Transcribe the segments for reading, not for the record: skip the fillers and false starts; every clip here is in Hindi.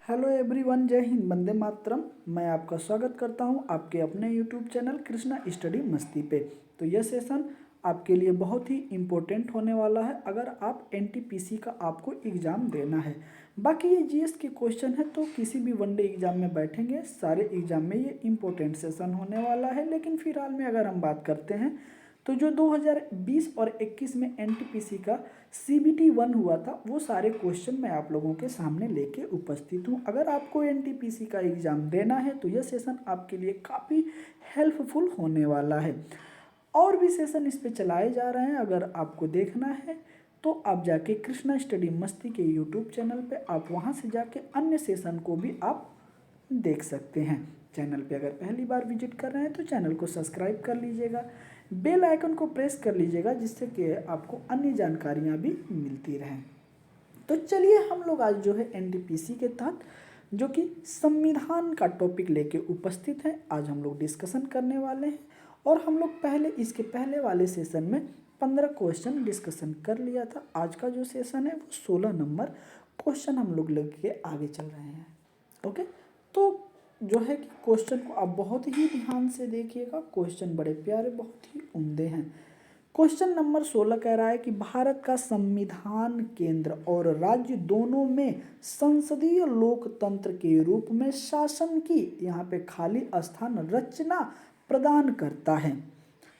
हेलो एवरीवन, जय हिंद, वंदे मातरम। मैं आपका स्वागत करता हूं आपके अपने यूट्यूब चैनल कृष्णा स्टडी मस्ती पे। तो यह सेशन आपके लिए बहुत ही इम्पोर्टेंट होने वाला है अगर आप एनटीपीसी का आपको एग्ज़ाम देना है। बाकी ये जीएस के क्वेश्चन है तो किसी भी वनडे एग्ज़ाम में बैठेंगे, सारे एग्ज़ाम में ये इम्पोर्टेंट सेशन होने वाला है। लेकिन फिलहाल में अगर हम बात करते हैं तो जो 2020 और 21 में एनटीपीसी का सीबीटी 1 हुआ था वो सारे क्वेश्चन मैं आप लोगों के सामने लेके उपस्थित हूँ। अगर आपको एनटीपीसी का एग्ज़ाम देना है तो यह सेशन आपके लिए काफ़ी हेल्पफुल होने वाला है। और भी सेशन इस पे चलाए जा रहे हैं, अगर आपको देखना है तो आप जाके कृष्णा स्टडी मस्ती के यूट्यूब चैनल पे आप वहाँ से जाके अन्य सेशन को भी आप देख सकते हैं। चैनल पे अगर पहली बार विजिट कर रहे हैं तो चैनल को सब्सक्राइब कर लीजिएगा, बेल आइकन को प्रेस कर लीजिएगा जिससे कि आपको अन्य जानकारियाँ भी मिलती रहें। तो चलिए हम लोग आज जो है एनटीपीसी के तहत जो कि संविधान का टॉपिक लेके उपस्थित हैं, आज हम लोग डिस्कशन करने वाले हैं। और हम लोग इसके पहले वाले सेशन में 15 क्वेश्चन डिस्कशन कर लिया था। आज का जो सेशन है वो 16 नंबर क्वेश्चन हम लोग लेके आगे चल रहे हैं। ओके, तो जो है कि क्वेश्चन को आप बहुत ही ध्यान से देखिएगा। क्वेश्चन बड़े प्यारे, बहुत ही उम्दे हैं। क्वेश्चन नंबर 16 कह रहा है कि भारत का संविधान केंद्र और राज्य दोनों में संसदीय लोकतंत्र के रूप में शासन की यहाँ पे खाली स्थान रचना प्रदान करता है।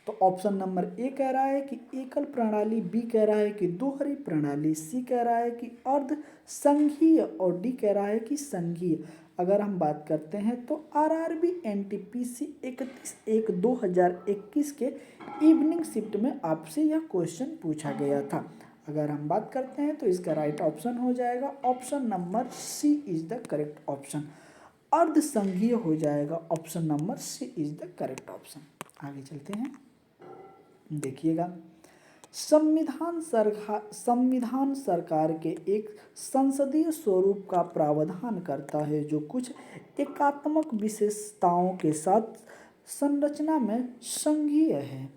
तो ऑप्शन नंबर ए कह रहा है कि एकल प्रणाली, बी कह रहा है कि दोहरी प्रणाली, सी कह रहा है कि अर्ध संघीय और डी कह रहा है कि संघीय। अगर हम बात करते हैं तो आरआरबी एनटीपीसी 31/1/2021 के इवनिंग शिफ्ट में आपसे यह क्वेश्चन पूछा गया था। अगर हम बात करते हैं तो इसका राइट ऑप्शन हो जाएगा option number C is the correct option. अर्ध संघीय हो जाएगा, option number C is the correct option. आगे चलते हैं, देखिएगा। संविधान सरकार के एक संसदीय स्वरूप का प्रावधान करता है जो कुछ एकात्मक विशेषताओं के साथ संरचना में संघीय है।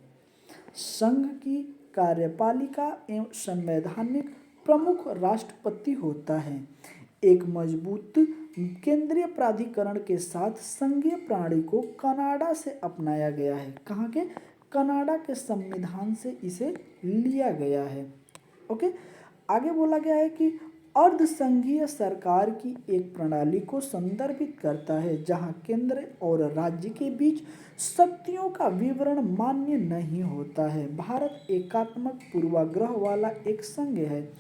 संघ की कार्यपालिका एवं संवैधानिक प्रमुख राष्ट्रपति होता है। एक मजबूत केंद्रीय प्राधिकरण के साथ संघीय प्रणाली को कनाडा से अपनाया गया है। कहाँ के? कनाडा के संविधान से इसे लिया गया है। ओके, आगे बोला गया है कि अर्ध संघीय सरकार की एक प्रणाली को संदर्भित करता है जहां केंद्र और राज्य के बीच शक्तियों का विवरण मान्य नहीं होता है। भारत एकात्मक पूर्वाग्रह वाला एक संघ है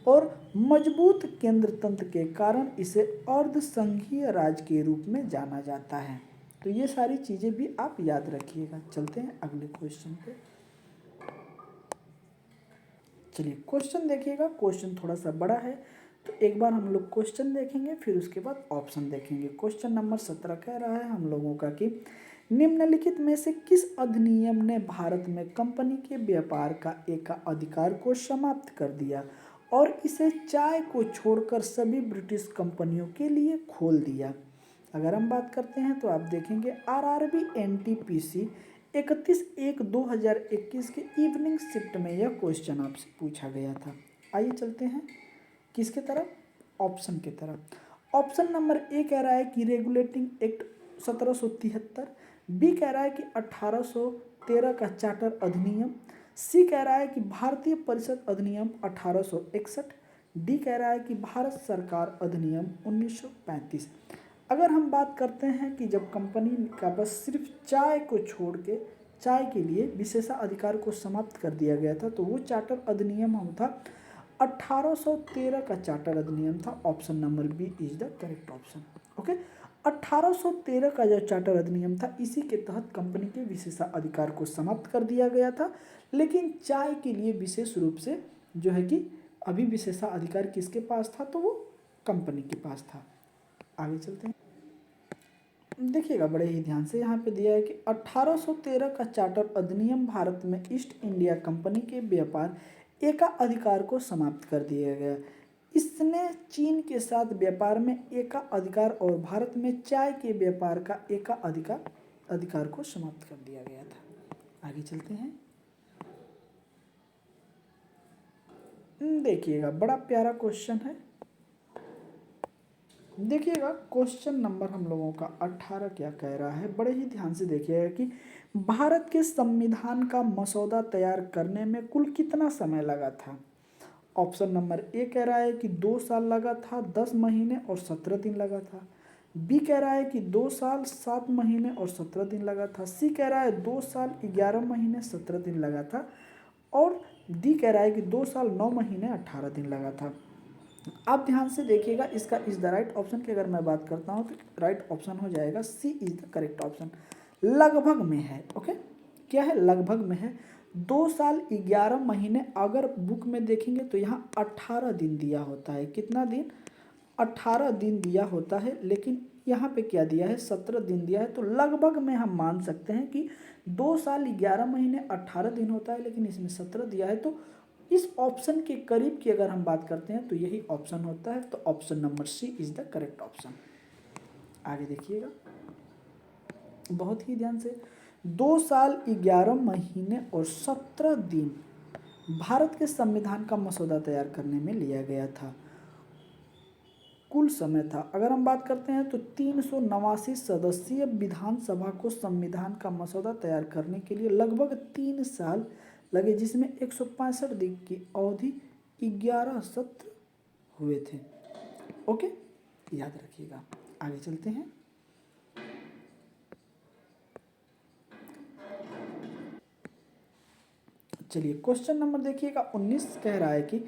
और मजबूत केंद्र तंत्र के कारण इसे अर्ध संघीय राज्य के रूप में जाना जाता है। तो ये सारी चीज़ें भी आप याद रखिएगा। चलते हैं अगले क्वेश्चन पे। चलिए क्वेश्चन देखिएगा। क्वेश्चन थोड़ा सा बड़ा है तो एक बार हम लोग क्वेश्चन देखेंगे, फिर उसके बाद ऑप्शन देखेंगे। क्वेश्चन नंबर 17 कह रहा है हम लोगों का कि निम्नलिखित में से किस अधिनियम ने भारत में कंपनी के व्यापार का एकाधिकार को समाप्त कर दिया और इसे चाय को छोड़कर सभी ब्रिटिश कंपनियों के लिए खोल दिया। अगर हम बात करते हैं तो आप देखेंगे आरआरबी एनटीपीसी 31/1/2021 के इवनिंग शिफ्ट में यह क्वेश्चन आपसे पूछा गया था। आइए चलते हैं किसके तरफ? ऑप्शन की तरफ। ऑप्शन नंबर ए कह रहा है कि रेगुलेटिंग एक्ट 1773, बी कह रहा है कि 1813 का चार्टर अधिनियम, सी कह रहा है कि भारतीय परिषद अधिनियम 1861, डी कह रहा है कि भारत सरकार अधिनियम 1935। अगर हम बात करते हैं कि जब कंपनी का बस सिर्फ चाय को छोड़ के चाय के लिए विशेषाधिकार को समाप्त कर दिया गया था तो वो चार्टर अधिनियम हम था 1813 का चार्टर अधिनियम था। Option number B is the correct option. Okay, 1813 का जो चार्टर अधिनियम था इसी के तहत कंपनी के विशेषाधिकार को समाप्त कर दिया गया था। लेकिन चाय के लिए विशेष रूप से जो है कि अभी विशेषाधिकार किसके पास था? तो वो कंपनी के पास था। आगे चलते हैं, देखिएगा बड़े ही ध्यान से। यहाँ पे दिया है कि 1813 का चार्टर अधिनियम भारत में ईस्ट इंडिया कंपनी के व्यापार एकाधिकार को समाप्त कर दिया गया। इसने चीन के साथ व्यापार में एकाधिकार और भारत में चाय के व्यापार का अधिकार को समाप्त कर दिया गया था। आगे चलते हैं, देखिएगा बड़ा प्यारा क्वेश्चन है। देखिएगा क्वेश्चन नंबर हम लोगों का 18 क्या कह रहा है, बड़े ही ध्यान से देखिएगा कि भारत के संविधान का मसौदा तैयार करने में कुल कितना समय लगा था। ऑप्शन नंबर ए कह रहा है कि 2 साल लगा था, 10 महीने और 17 दिन लगा था। बी कह रहा है कि 2 साल 7 महीने और 17 दिन लगा था। सी कह रहा है 2 साल 11 महीने 17 दिन लगा था। और डी कह रहा है कि 2 साल 9 महीने 18 दिन लगा था। आप ध्यान से देखिएगा, इसका इज द राइट ऑप्शन की अगर मैं बात करता हूँ तो राइट ऑप्शन हो जाएगा सी इज द करेक्ट ऑप्शन। लगभग में है, ओके, क्या है, लगभग में है। 2 साल 11 महीने, अगर बुक में देखेंगे तो यहाँ 18 दिन दिया होता है। कितना दिन, 18 दिन दिया होता है, लेकिन यहाँ पे क्या दिया है, 17 दिन दिया है। तो लगभग में हम मान सकते हैं कि 2 साल 11 महीने 18 दिन होता है, लेकिन इसमें 17 दिया है। तो इस ऑप्शन के करीब की अगर हम बात करते हैं तो यही ऑप्शन होता है। तो option number C is the correct option. आगे देखिएगा बहुत ही ध्यान से, 2 साल 11 महीने और 17 दिन भारत के संविधान का मसौदा तैयार करने में लिया गया था। कुल समय था, अगर हम बात करते हैं तो 389 सदस्यीय विधानसभा को संविधान का मसौदा तैयार करने के लिए लगभग 3 साल लगे, जिसमें 165 दिन की अवधि 11 सत्र हुए थे। ओके, याद रखिएगा। आगे चलते हैं। चलिए क्वेश्चन नंबर देखिएगा 19 कह रहा है कि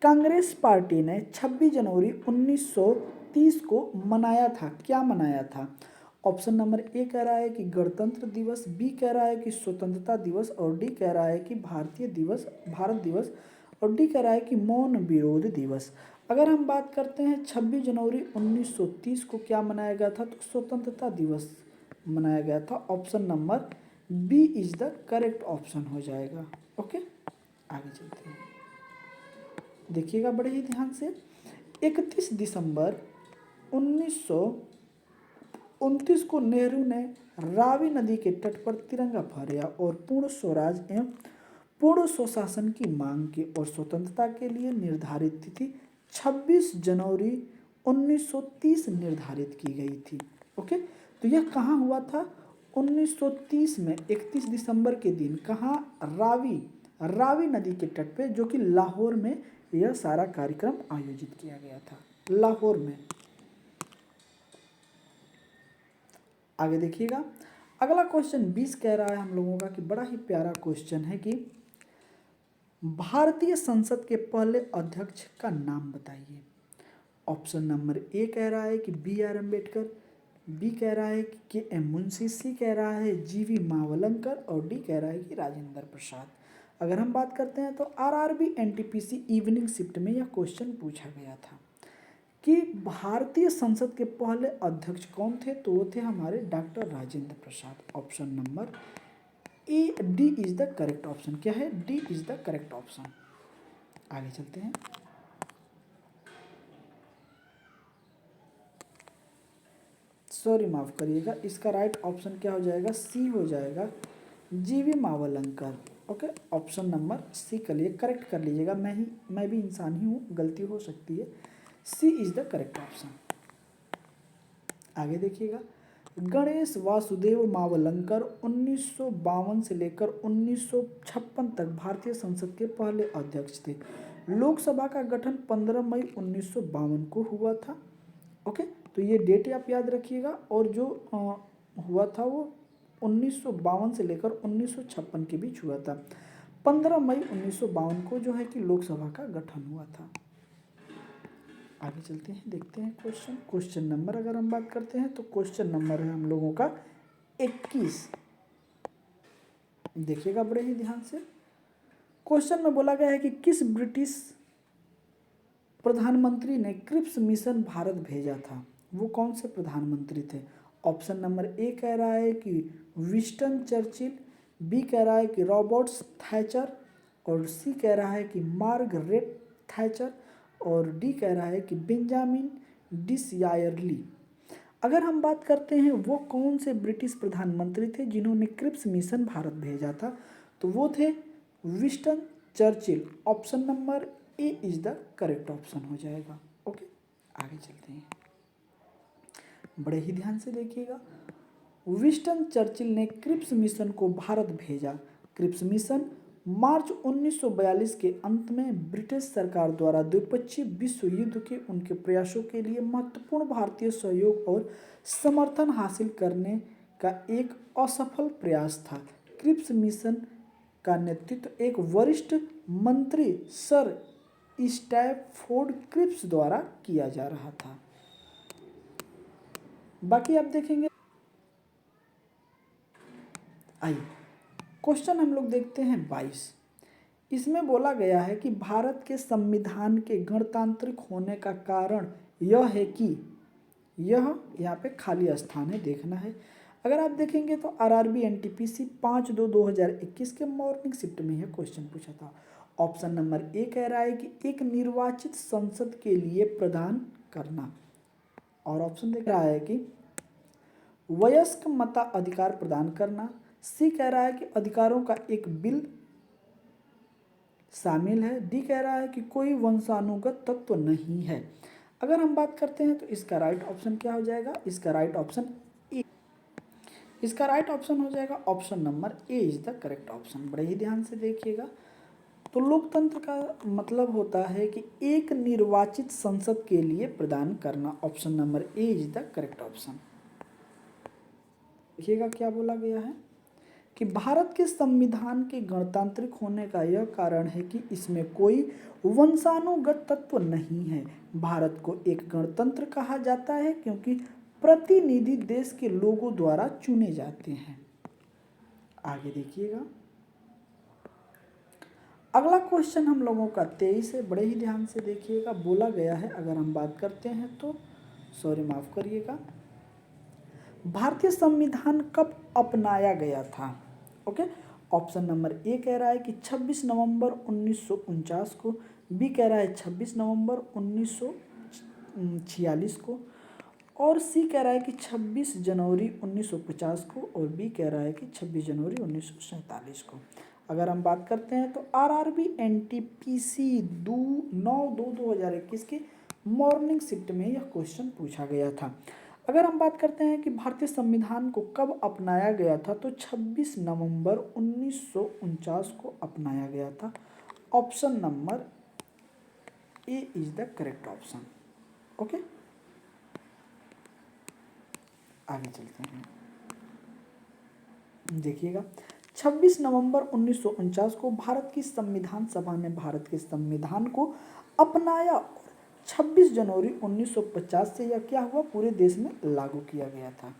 कांग्रेस पार्टी ने 26 जनवरी 1930 को मनाया था, क्या मनाया था। ऑप्शन नंबर ए कह रहा है कि गणतंत्र दिवस, बी कह रहा है कि स्वतंत्रता दिवस, और डी कह रहा है कि भारत दिवस, और डी कह रहा है कि मौन विरोध दिवस। अगर हम बात करते हैं 26 जनवरी 1930 को क्या मनाया गया था, तो स्वतंत्रता दिवस मनाया गया था। Option number B is the correct option हो जाएगा। ओके, आगे चलते हैं। देखिएगा बड़े ही ध्यान से, 31 दिसंबर 1929 को नेहरू ने रावी नदी के तट पर तिरंगा फहराया और पूर्ण स्वराज एवं पूर्ण स्वशासन की मांग की, और स्वतंत्रता के लिए निर्धारित तिथि 26 जनवरी 1930 निर्धारित की गई थी। ओके, तो यह कहाँ हुआ था, 1930 में 31 दिसंबर के दिन, कहाँ, रावी नदी के तट पे, जो कि लाहौर में यह सारा कार्यक्रम आयोजित किया गया था, लाहौर में। आगे देखिएगा, अगला क्वेश्चन 20 कह रहा है हम लोगों का कि बड़ा ही प्यारा क्वेश्चन है कि भारतीय संसद के पहले अध्यक्ष का नाम बताइए। ऑप्शन नंबर ए कह रहा है कि बी आर अम्बेडकर, बी कह रहा है कि के एम मुंशी, सी कह रहा है जीवी मावलंकर, और डी कह रहा है कि राजेंद्र प्रसाद। अगर हम बात करते हैं तो आरआरबी एनटीपीसी इवनिंग शिफ्ट में यह क्वेश्चन पूछा गया था कि भारतीय संसद के पहले अध्यक्ष कौन थे, तो वो थे हमारे doctor Rajendra Prasad. Option number A, D is the correct option. क्या है, D is the correct option. आगे चलते हैं। सॉरी माफ करिएगा, इसका राइट ऑप्शन क्या हो जाएगा, सी हो जाएगा, G V Mavalankar. Okay, option number C के लिए करेक्ट कर लीजिएगा, मैं भी इंसान ही हूँ, गलती हो सकती है। सी इज द करेक्ट ऑप्शन। आगे देखिएगा, गणेश वासुदेव मावलंकर 1952 से लेकर 1956 तक भारतीय संसद के पहले अध्यक्ष थे। लोकसभा का गठन 15 मई 1952 को हुआ था। ओके, तो ये डेट आप याद रखिएगा, और जो हुआ था वो 1952 से लेकर 1956 के बीच हुआ था। 15 मई 1952 को जो है कि लोकसभा का गठन हुआ था। आगे चलते हैं, देखते हैं क्वेश्चन नंबर अगर हम बात करते हैं तो क्वेश्चन नंबर है हम लोगों का 21। देखिएगा बड़े ही ध्यान से, क्वेश्चन में बोला गया है कि किस ब्रिटिश प्रधानमंत्री ने क्रिप्स मिशन भारत भेजा था, वो कौन से प्रधानमंत्री थे। ऑप्शन नंबर ए कह रहा है कि विंस्टन चर्चिल, बी कह रहा है कि रॉबर्ट्स थैचर, और सी कह रहा है कि मार्गरेट थैचर, और डी कह रहा है कि बेंजामिन डिसरायली। अगर हम बात करते हैं वो कौन से ब्रिटिश प्रधानमंत्री थे जिन्होंने क्रिप्स मिशन भारत भेजा था, तो वो थे Winston Churchill. Option number A is the correct option हो जाएगा। ओके, आगे चलते हैं। बड़े ही ध्यान से देखिएगा। विंस्टन चर्चिल ने क्रिप्स मिशन को भारत भेजा। क्रिप्स मिशन मार्च 1942 के अंत में ब्रिटिश सरकार द्वारा द्विपक्षीय विश्व युद्ध के उनके प्रयासों के लिए महत्वपूर्ण भारतीय सहयोग और समर्थन हासिल करने का एक असफल प्रयास था। क्रिप्स मिशन का नेतृत्व एक वरिष्ठ मंत्री सर स्टैफोर्ड क्रिप्स द्वारा किया जा रहा था। बाकी आप देखेंगे। आइए क्वेश्चन हम लोग देखते हैं 22। इसमें बोला गया है कि भारत के संविधान के गणतांत्रिक होने का कारण यह है कि यह यहाँ पे खाली स्थान है, देखना है। अगर आप देखेंगे तो आरआरबी एनटीपीसी 5/2/2021 के मॉर्निंग शिफ्ट में यह क्वेश्चन पूछा था। ऑप्शन नंबर ए कह रहा है कि एक निर्वाचित संसद के लिए प्रदान करना, और ऑप्शन देख रहा है कि वयस्क मताधिकार प्रदान करना। सी कह रहा है कि अधिकारों का एक बिल शामिल है। डी कह रहा है कि कोई वंशानुगत तत्व नहीं है। अगर हम बात करते हैं तो इसका राइट ऑप्शन क्या हो जाएगा? इसका राइट ऑप्शन ए, इसका राइट ऑप्शन हो जाएगा option number A is the correct option. बड़े ही ध्यान से देखिएगा। तो लोकतंत्र का मतलब होता है कि एक निर्वाचित संसद के लिए प्रदान करना। Option number A is the correct option. देखिएगा क्या बोला गया है कि भारत के संविधान के गणतांत्रिक होने का यह कारण है कि इसमें कोई वंशानुगत तत्व नहीं है। भारत को एक गणतंत्र कहा जाता है क्योंकि प्रतिनिधि देश के लोगों द्वारा चुने जाते हैं। आगे देखिएगा। अगला क्वेश्चन हम लोगों का 23 है। बड़े ही ध्यान से देखिएगा। बोला गया है, अगर हम बात करते हैं तो सॉरी माफ करिएगा, भारतीय संविधान कब अपनाया गया था? ओके, ऑप्शन नंबर ए कह रहा है कि 26 नवंबर 1949 को। बी कह रहा है 26 नवंबर 1946 को। और सी कह रहा है कि 26 जनवरी 1950 को। और बी कह रहा है कि 26 जनवरी 1947 को। अगर हम बात करते हैं तो आरआरबी एनटीपीसी 9/2/2021 के मॉर्निंग शिफ्ट में यह क्वेश्चन पूछा गया था। अगर हम बात करते हैं कि भारतीय संविधान को कब अपनाया गया था तो 26 नवंबर 1949 को अपनाया गया था। Option number A is the correct option. Okay, आगे चलते हैं। देखिएगा, 26 नवंबर 1949 को भारत की संविधान सभा ने भारत के संविधान को अपनाया। 26 जनवरी 1950 से यह क्या हुआ? पूरे देश में लागू किया गया था।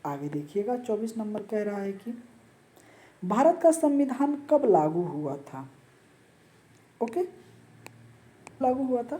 आगे देखिएगा, 24 नंबर कह रहा है कि भारत का संविधान कब लागू हुआ था? ओके, लागू हुआ था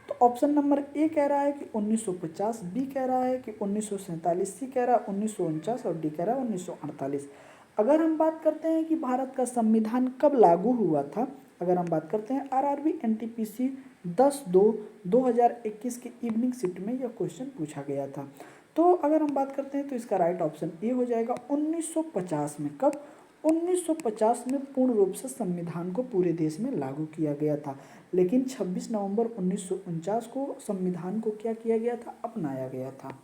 तो ऑप्शन नंबर ए कह रहा है कि 1950, बी कह रहा है कि 1947, सी कह रहा है 1949 और डी कह रहा है 1948। अगर हम बात करते हैं कि भारत का संविधान कब लागू हुआ था, अगर हम बात करते हैं आरआरबी एनटीपीसी 10/2/2021 के इवनिंग शिफ्ट में यह क्वेश्चन पूछा गया था। तो अगर हम बात करते हैं तो इसका राइट ऑप्शन ए हो जाएगा 1950 में। कब? 1950 में पूर्ण रूप से संविधान को पूरे देश में लागू किया गया था। लेकिन 26 नवंबर 1949 को संविधान को क्या किया गया था? अपनाया गया था।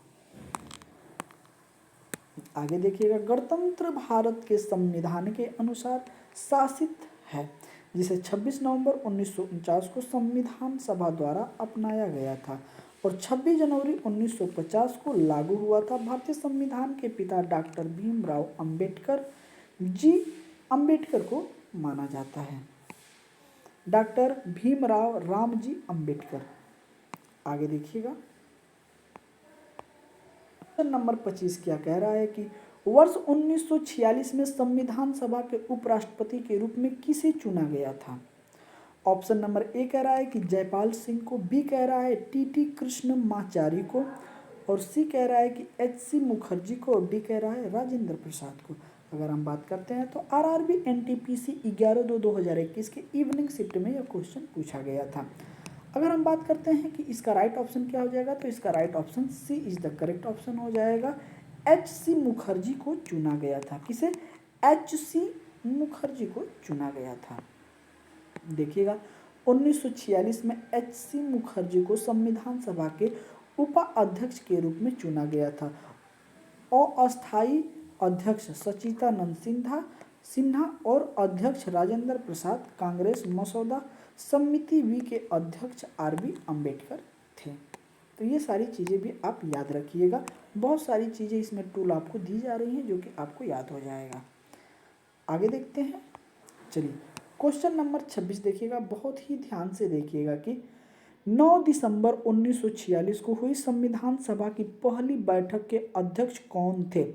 आगे देखिएगा, गणतंत्र भारत के संविधान के अनुसार शासित है, जिसे 26 नवंबर 1949 को संविधान सभा द्वारा अपनाया गया था और 26 जनवरी 1950 को लागू हुआ था। भारतीय संविधान के पिता डॉक्टर भीमराव अंबेडकर को माना जाता है। डॉक्टर भीमराव रामजी अंबेडकर। आगे देखिएगा, क्वेश्चन नंबर 25 क्या कह रहा है कि वर्ष 1946 में संविधान सभा के उपराष्ट्रपति के रूप में किसे चुना गया था? ऑप्शन नंबर ए कह रहा है कि जयपाल सिंह को, बी कह रहा है टी कृष्णमाचारी को, और सी कह रहा है कि एच.सी. मुखर्जी को, और डी कह रहा है राजेंद्र प्रसाद को। अगर हम बात करते हैं तो आरआरबी एनटीपीसी 11/2/2021 के इवनिंग शिफ्ट में यह क्वेश्चन पूछा गया था। अगर हम बात करते हैं कि इसका राइट ऑप्शन क्या हो जाएगा तो इसका right option C is the correct option हो जाएगा। एच.सी. मुखर्जी को चुना गया था। किसे? एच.सी. मुखर्जी को चुना गया था। देखिएगा, 1946 में एच.सी. मुखर्जी को संविधान सभा के उपाध्यक्ष के रूप में चुना गया था। अस्थायी अध्यक्ष सचिदानंद सिन्हा और अध्यक्ष राजेंद्र प्रसाद कांग्रेस मसौदा समिति वी के अध्यक्ष आर.बी. अम्बेडकर थे। तो ये सारी चीज़ें भी आप याद रखिएगा। बहुत सारी चीज़ें इसमें टूल आपको दी जा रही हैं जो कि आपको याद हो जाएगा। आगे देखते हैं। चलिए क्वेश्चन नंबर 26 देखिएगा, बहुत ही ध्यान से देखिएगा कि 9 दिसंबर 1946 को हुई संविधान सभा की पहली बैठक के अध्यक्ष कौन थे?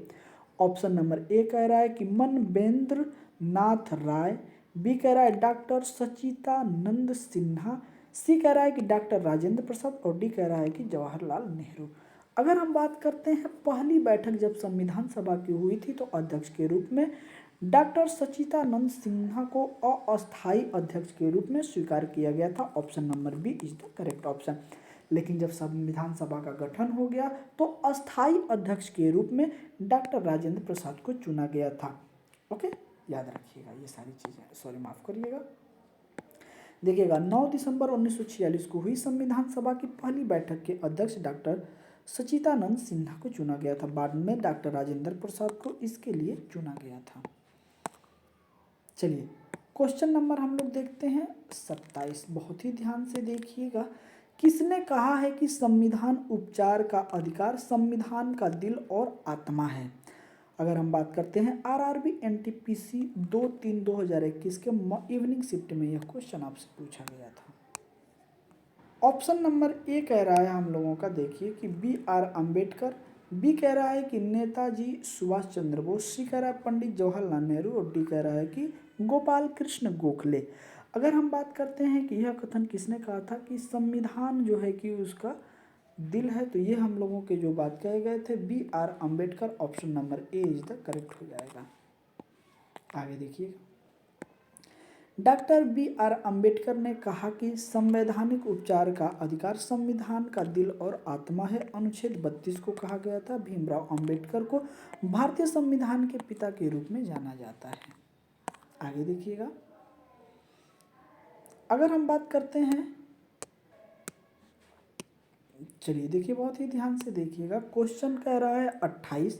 ऑप्शन नंबर ए कह रहा है कि मनवेंद्र नाथ राय, बी कह रहा है डॉक्टर सच्चिदानंद सिन्हा, सी कह रहा है कि डॉक्टर राजेंद्र प्रसाद और डी कह रहा है कि जवाहरलाल नेहरू। अगर हम बात करते हैं पहली बैठक जब संविधान सभा की हुई थी तो अध्यक्ष के रूप में डॉक्टर सच्चिदानंद सिन्हा को अस्थायी अध्यक्ष के रूप में स्वीकार किया गया था। Option number B is the correct option. लेकिन जब संविधान सभा का गठन हो गया तो अस्थायी अध्यक्ष के रूप में डॉक्टर राजेंद्र प्रसाद को चुना गया था। ओके, याद रखिएगा ये सारी चीज़ें। सॉरी, माफ करिएगा। देखिएगा 9 दिसंबर 1946 को हुई संविधान सभा की पहली बैठक के अध्यक्ष डॉक्टर सच्चिदानंद सिन्हा को चुना गया था। बाद में डॉक्टर राजेंद्र प्रसाद को इसके लिए चुना गया था। चलिए क्वेश्चन नंबर हम लोग देखते हैं 27। बहुत ही ध्यान से देखिएगा। किसने कहा है कि संविधान उपचार का अधिकार संविधान का दिल और आत्मा है? अगर हम बात करते हैं आरआरबी एनटीपीसी 2/3/2021 के इवनिंग शिफ्ट में यह क्वेश्चन आपसे पूछा गया था। ऑप्शन नंबर ए कह रहा है हम लोगों का, देखिए कि B.R. अम्बेडकर, बी कह रहा है कि नेताजी सुभाष चंद्र बोस, सी कह रहा है पंडित जवाहरलाल नेहरू और डी कह रहा है कि गोपाल कृष्ण गोखले। अगर हम बात करते हैं कि यह कथन किसने कहा था कि संविधान जो है कि उसका दिल है, तो ये हम लोगों के जो बात कहे गए थे B.R. Ambedkar. Option number A is the correct हो जाएगा। आगे देखिए, डॉक्टर B.R. अम्बेडकर ने कहा कि संवैधानिक उपचार का अधिकार संविधान का दिल और आत्मा है। अनुच्छेद 32 को कहा गया था। भीमराव अम्बेडकर को भारतीय संविधान के पिता के रूप में जाना जाता है। आगे देखिएगा, अगर हम बात करते हैं, चलिए देखिए बहुत ही ध्यान से देखिएगा। क्वेश्चन कह रहा है 28,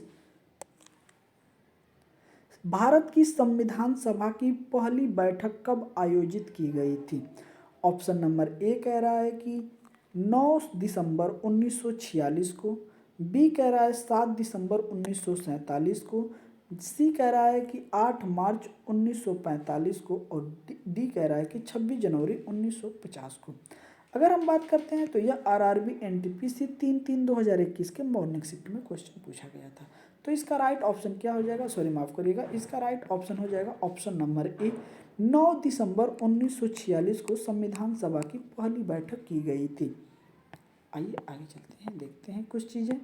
भारत की संविधान सभा की पहली बैठक कब आयोजित की गई थी? ऑप्शन नंबर ए कह रहा है कि 9 दिसंबर 1946 को, बी कह रहा है 7 दिसंबर 1947 को, सी कह रहा है कि 8 मार्च 1945 को और डी कह रहा है कि 26 जनवरी 1950 को। अगर हम बात करते हैं तो यह आरआरबी एनटीपीसी 3/3/2021 के मॉर्निंग शिफ्ट में क्वेश्चन पूछा गया था। तो इसका राइट ऑप्शन क्या हो जाएगा? सॉरी माफ करिएगा, इसका राइट ऑप्शन हो जाएगा ऑप्शन नंबर ए। 9 दिसंबर 1946 को संविधान सभा की पहली बैठक की गई थी। आइए आगे चलते हैं, देखते हैं कुछ चीज़ें।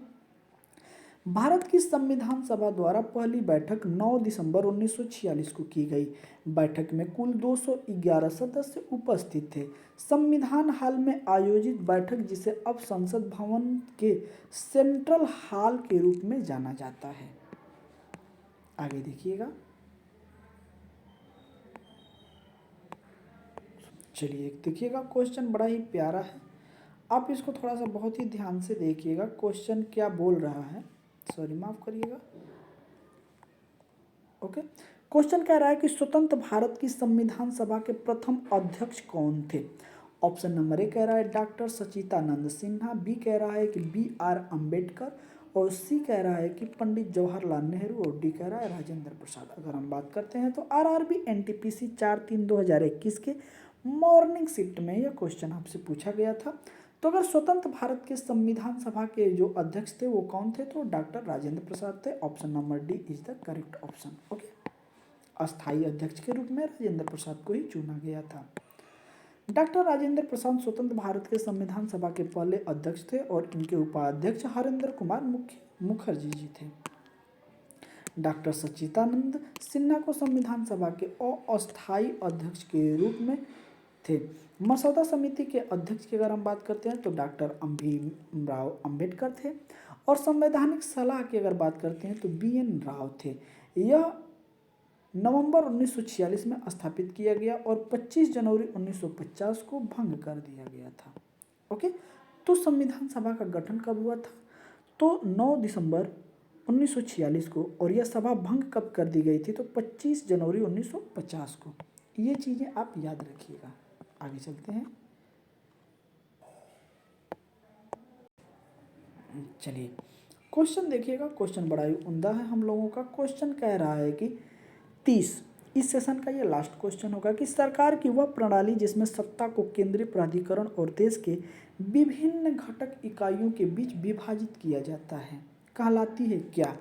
भारत की संविधान सभा द्वारा पहली बैठक 9 दिसंबर 1946 को की गई। बैठक में कुल 211 सदस्य उपस्थित थे। संविधान हॉल में आयोजित बैठक, जिसे अब संसद भवन के सेंट्रल हॉल के रूप में जाना जाता है। आगे देखिएगा, चलिए देखिएगा क्वेश्चन बड़ा ही प्यारा है। आप इसको थोड़ा सा बहुत ही ध्यान से देखिएगा, क्वेश्चन क्या बोल रहा है। सॉरी माफ करिएगा। ओके, क्वेश्चन कह रहा है कि स्वतंत्र भारत की संविधान सभा के प्रथम अध्यक्ष कौन थे? ऑप्शन नंबर ए कह रहा है डॉक्टर सच्चिदानंद सिन्हा, बी कह रहा है कि B.R. अम्बेडकर और सी कह रहा है कि पंडित जवाहरलाल नेहरू और डी कह रहा है राजेंद्र प्रसाद। अगर हम बात करते हैं तो आरआरबी एनटीपीसी 4/3/2021 के मॉर्निंग शिफ्ट में यह क्वेश्चन आपसे पूछा गया था। तो अगर स्वतंत्र भारत के संविधान सभा के जो अध्यक्ष थे वो कौन थे? तो डॉक्टर राजेंद्र प्रसाद थे। Option number D is the correct option. Okay, अस्थायी अध्यक्ष के रूप में राजेंद्र प्रसाद को ही चुना गया था। डॉक्टर राजेंद्र प्रसाद स्वतंत्र भारत के संविधान सभा के पहले अध्यक्ष थे और इनके उपाध्यक्ष हरेंद्र कुमार मुखर्जी जी थे। डॉक्टर सच्चिदानंद सिन्हा को संविधान सभा के अस्थायी अध्यक्ष के रूप में थे। मसौदा समिति के अध्यक्ष की अगर हम बात करते हैं तो डॉक्टर भीमराव अम्बेडकर थे और संवैधानिक सलाह की अगर बात करते हैं तो B.N. राव थे। यह नवंबर 1946 में स्थापित किया गया और 25 जनवरी 1950 को भंग कर दिया गया था। ओके, तो संविधान सभा का गठन कब हुआ था? तो 9 दिसंबर 1946 को। और यह सभा भंग कब कर दी गई थी? तो 25 जनवरी 1950 को। ये चीज़ें आप याद रखिएगा। आगे चलते हैं। चलिए क्वेश्चन देखिएगा, क्वेश्चन बड़ा ही उम्दा है हम लोगों का। क्वेश्चन कह रहा है कि 30 इस सेशन का ये लास्ट क्वेश्चन होगा कि सरकार की वह प्रणाली जिसमें सत्ता को केंद्रीय प्राधिकरण और देश के विभिन्न घटक इकाइयों के बीच विभाजित किया जाता है कहलाती है क्या?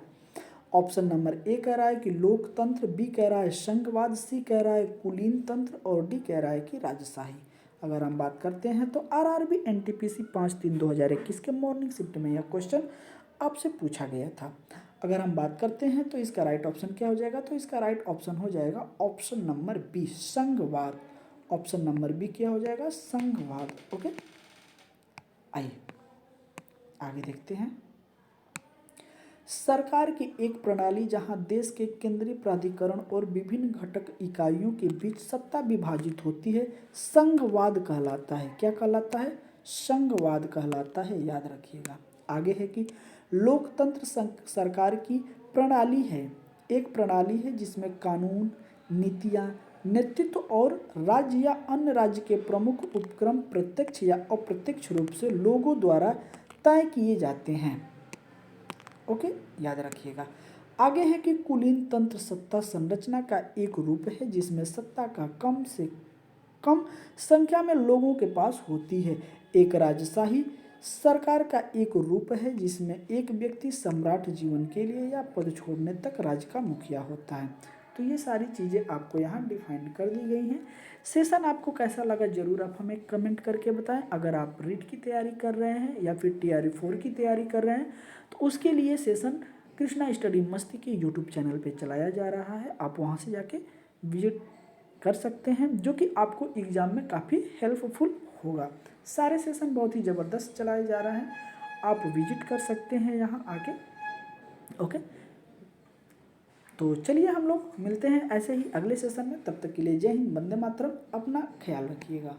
ऑप्शन नंबर ए कह रहा है कि लोकतंत्र, बी कह रहा है संघवाद, सी कह रहा है कुलीन तंत्र और डी कह रहा है कि राजशाही। अगर हम बात करते हैं तो आरआरबी एनटीपीसी 5/3/2021 के मॉर्निंग शिफ्ट में यह क्वेश्चन आपसे पूछा गया था। अगर हम बात करते हैं तो इसका राइट ऑप्शन क्या हो जाएगा? तो इसका राइट ऑप्शन हो जाएगा ऑप्शन नंबर बी, संघवाद। ऑप्शन नंबर बी क्या हो जाएगा? संघवाद। ओके, आइए आगे देखते हैं। सरकार की एक प्रणाली जहां देश के केंद्रीय प्राधिकरण और विभिन्न घटक इकाइयों के बीच सत्ता विभाजित होती है संघवाद कहलाता है। क्या कहलाता है? संघवाद कहलाता है, याद रखिएगा। आगे है कि लोकतंत्र सरकार की प्रणाली है, एक प्रणाली है जिसमें कानून, नीतियां, नेतृत्व और राज्य या अन्य राज्य के प्रमुख उपक्रम प्रत्यक्ष या अप्रत्यक्ष रूप से लोगों द्वारा तय किए जाते हैं। ओके, याद रखिएगा। आगे है कि कुलीन तंत्र सत्ता संरचना का एक रूप है जिसमें सत्ता का कम से कम संख्या में लोगों के पास होती है। एक राजशाही सरकार का एक रूप है जिसमें एक व्यक्ति सम्राट जीवन के लिए या पद छोड़ने तक राज्य का मुखिया होता है। तो ये सारी चीज़ें आपको यहाँ डिफाइन कर दी गई हैं। सेशन आपको कैसा लगा ज़रूर आप हमें कमेंट करके बताएं। अगर आप रीट की तैयारी कर रहे हैं या फिर TRE 4 की तैयारी कर रहे हैं तो उसके लिए सेशन कृष्णा स्टडी मस्ती के यूट्यूब चैनल पे चलाया जा रहा है। आप वहाँ से जाके विजिट कर सकते हैं, जो कि आपको एग्ज़ाम में काफ़ी हेल्पफुल होगा। सारे सेशन बहुत ही ज़बरदस्त चलाए जा रहे हैं, आप विजिट कर सकते हैं यहाँ आके। ओके, तो चलिए हम लोग मिलते हैं ऐसे ही अगले सेशन में। तब तक के लिए जय हिंद, वंदे मातरम। अपना ख्याल रखिएगा।